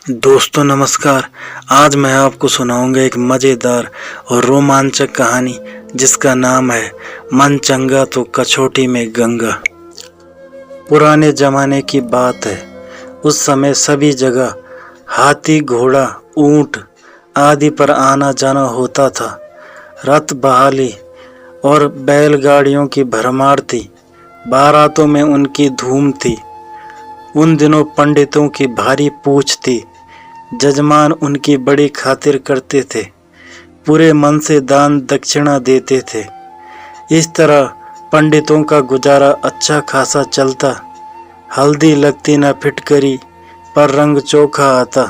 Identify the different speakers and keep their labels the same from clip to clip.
Speaker 1: दोस्तों नमस्कार। आज मैं आपको सुनाऊंगा एक मज़ेदार और रोमांचक कहानी जिसका नाम है मन चंगा तो कछोटी में गंगा। पुराने ज़माने की बात है। उस समय सभी जगह हाथी, घोड़ा, ऊंट आदि पर आना जाना होता था। रथ, बहाली और बैलगाड़ियों की भरमार थी। बारातों में उनकी धूम थी। उन दिनों पंडितों की भारी पूछ थी। जजमान उनकी बड़ी खातिर करते थे, पूरे मन से दान दक्षिणा देते थे। इस तरह पंडितों का गुजारा अच्छा खासा चलता। हल्दी लगती न फिटकरी, पर रंग चोखा आता।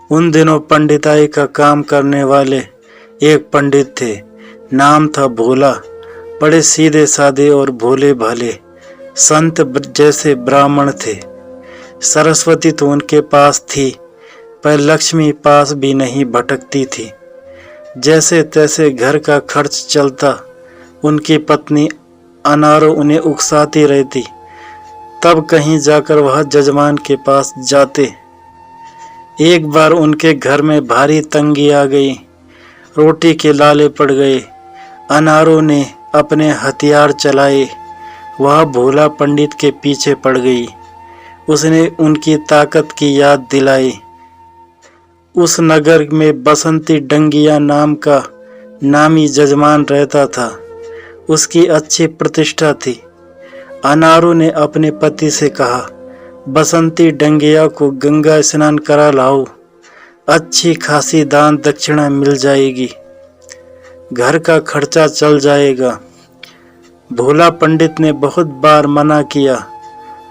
Speaker 1: उन दिनों पंडिताई का काम करने वाले एक पंडित थे। नाम था भोला। बड़े सीधे साधे और भोले भाले संत जैसे ब्राह्मण थे। सरस्वती तो उनके पास थी, पर लक्ष्मी पास भी नहीं भटकती थी। जैसे तैसे घर का खर्च चलता। उनकी पत्नी अनारो उन्हें उकसाती रहती। तब कहीं जाकर वह जजमान के पास जाते। एक बार उनके घर में भारी तंगी आ गई। रोटी के लाले पड़ गए। अनारो ने अपने हथियार चलाए। वह भोला पंडित के पीछे पड़ गई। उसने उनकी ताकत की याद दिलाई। उस नगर में बसंती डंगिया नाम का नामी जजमान रहता था। उसकी अच्छी प्रतिष्ठा थी। अनारू ने अपने पति से कहा, बसंती डंगिया को गंगा स्नान करा लाओ, अच्छी खासी दान दक्षिणा मिल जाएगी, घर का खर्चा चल जाएगा। भोला पंडित ने बहुत बार मना किया।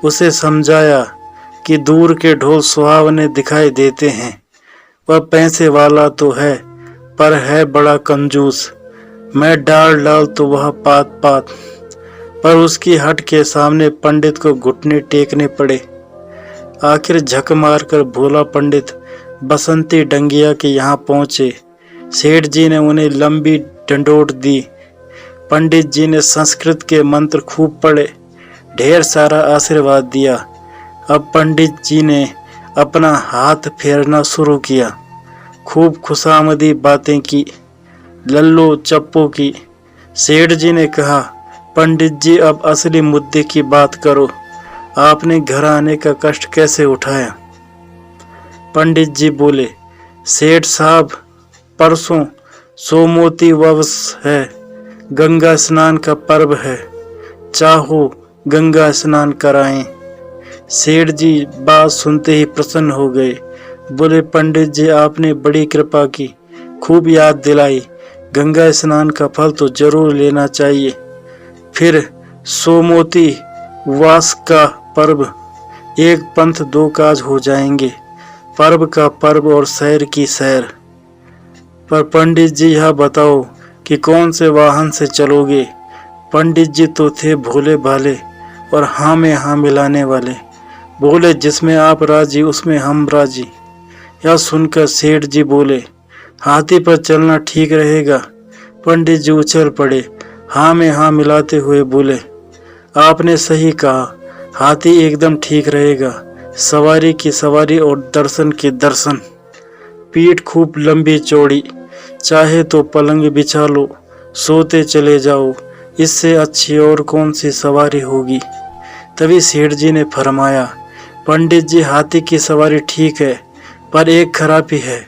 Speaker 1: उसे समझाया कि दूर के ढोल सुहावने दिखाई देते हैं। वह पैसे वाला तो है, पर है बड़ा कंजूस। मैं डाल तो वह पात पात। पर उसकी हट के सामने पंडित को घुटने टेकने पड़े। आखिर झक मारकर भोला पंडित बसंती डंगिया के यहाँ पहुँचे। सेठ जी ने उन्हें लंबी डंडोट दी। पंडित जी ने संस्कृत के मंत्र खूब पढ़े, ढेर सारा आशीर्वाद दिया। अब पंडित जी ने अपना हाथ फेरना शुरू किया। खूब खुशामदी बातें की, लल्लो चप्पो की। सेठ जी ने कहा, पंडित जी अब असली मुद्दे की बात करो। आपने घर आने का कष्ट कैसे उठाया? पंडित जी बोले, सेठ साहब, परसों सोमवती ववस है, गंगा स्नान का पर्व है, चाहो गंगा स्नान कराएं। सेठ जी बात सुनते ही प्रसन्न हो गए। बोले, पंडित जी आपने बड़ी कृपा की, खूब याद दिलाई। गंगा स्नान का फल तो जरूर लेना चाहिए। फिर सोमवती वास का पर्व, एक पंथ दो काज हो जाएंगे, पर्व का पर्व और सैर की सैर। पर पंडित जी यह बताओ कि कौन से वाहन से चलोगे? पंडित जी तो थे भोले भाले और हाँ में हाँ मिलाने वाले। बोले, जिसमें आप राजी उसमें हम राजी। यह सुनकर सेठ जी बोले, हाथी पर चलना ठीक रहेगा। पंडित जी उछल पड़े, हाँ में हाँ मिलाते हुए बोले, आपने सही कहा, हाथी एकदम ठीक रहेगा। सवारी की सवारी और दर्शन की दर्शन। पीठ खूब लंबी चौड़ी, चाहे तो पलंग बिछा लो, सोते चले जाओ, इससे अच्छी और कौन सी सवारी होगी। तभी सेठ जी ने फरमाया, पंडित जी हाथी की सवारी ठीक है, पर एक खराबी है।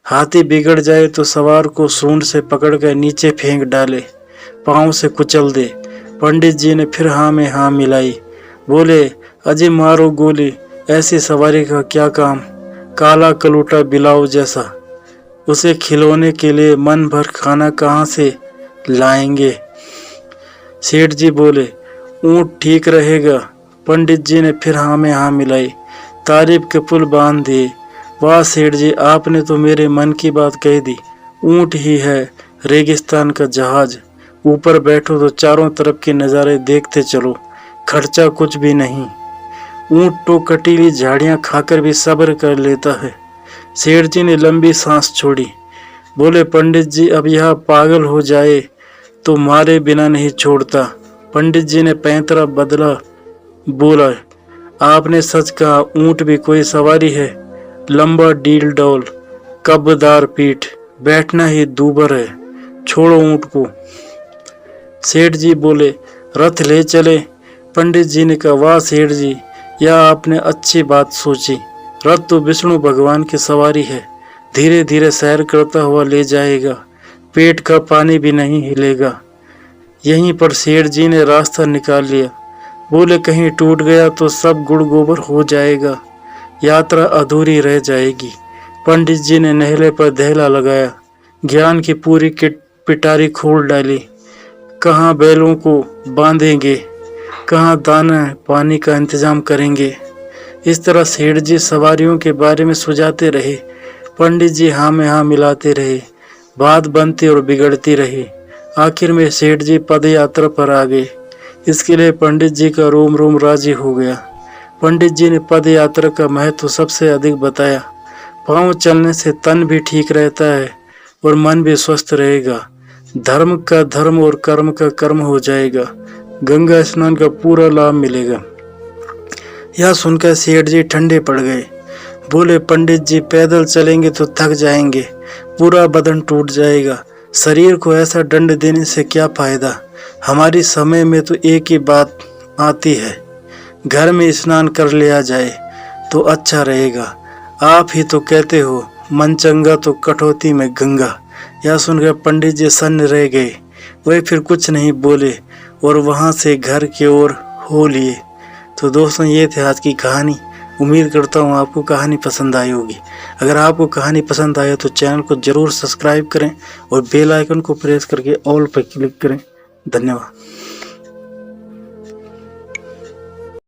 Speaker 1: हाथी बिगड़ जाए तो सवार को सूंड से पकड़कर नीचे फेंक डाले, पांव से कुचल दे। पंडित जी ने फिर हाँ में हाँ मिलाई। बोले, अजी मारो गोली, ऐसी सवारी का क्या काम, काला कलूटा बिलाव जैसा। उसे खिलौने के लिए मन भर खाना कहाँ से लाएंगे। सेठ जी बोले, ऊँट ठीक रहेगा। पंडित जी ने फिर हाँ में हाँ मिलाई। तारीफ के पुल बांध दिए। वाह सेठ जी, आपने तो मेरे मन की बात कह दी। ऊँट ही है रेगिस्तान का जहाज, ऊपर बैठो तो चारों तरफ के नज़ारे देखते चलो, खर्चा कुछ भी नहीं। ऊँट तो कटीली झाड़ियाँ खाकर भी सब्र कर लेता है। सेठ जी ने लंबी सांस छोड़ी। बोले, पंडित जी अब यह पागल हो जाए तो मारे बिना नहीं छोड़ता। पंडित जी ने पैंतरा बदला। बोला, आपने सच कहा, ऊँट भी कोई सवारी है। लंबा डील डौल, कब्रदार पीठ, बैठना ही दूबर है, छोड़ो ऊंट को। सेठ जी बोले, रथ ले चले। पंडित जी ने कहा, वाह सेठ जी, यह आपने अच्छी बात सोची। रथ तो विष्णु भगवान की सवारी है, धीरे धीरे सैर करता हुआ ले जाएगा, पेट का पानी भी नहीं हिलेगा। यहीं पर सेठ जी ने रास्ता निकाल लिया। बोले, कहीं टूट गया तो सब गुड़ गोबर हो जाएगा, यात्रा अधूरी रह जाएगी। पंडित जी ने नेहले पर दहला लगाया, ज्ञान की पूरी पिटारी खोल डाली। कहाँ बैलों को बांधेंगे, कहाँ दाना पानी का इंतजाम करेंगे। इस तरह सेठ जी सवारियों के बारे में सुझाते रहे। पंडित जी हाँ में हाँ मिलाते रहे। बात बनती और बिगड़ती रही। आखिर में सेठ जी पद यात्रा पर आ गए। इसके लिए पंडित जी का रोम रोम राजी हो गया। पंडित जी ने पद यात्रा का महत्व सबसे अधिक बताया। पांव चलने से तन भी ठीक रहता है और मन भी स्वस्थ रहेगा। धर्म का धर्म और कर्म का कर्म हो जाएगा। गंगा स्नान का पूरा लाभ मिलेगा। यह सुनकर सेठ जी ठंडे पड़ गए। बोले, पंडित जी, पैदल चलेंगे तो थक जाएंगे, पूरा बदन टूट जाएगा। शरीर को ऐसा दंड देने से क्या फायदा। हमारी समय में तो एक ही बात आती है, घर में स्नान कर लिया जाए तो अच्छा रहेगा। आप ही तो कहते हो, मन चंगा तो कटौती में गंगा। यह सुनकर पंडित जी सन्न रह गए। वे फिर कुछ नहीं बोले और वहां से घर की ओर हो लिए। तो दोस्तों, ये थी आज की कहानी। उम्मीद करता हूँ आपको कहानी पसंद आई होगी। अगर आपको कहानी पसंद आया तो चैनल को जरूर सब्सक्राइब करें और बेल आइकन को प्रेस करके ऑल पर क्लिक करें। धन्यवाद।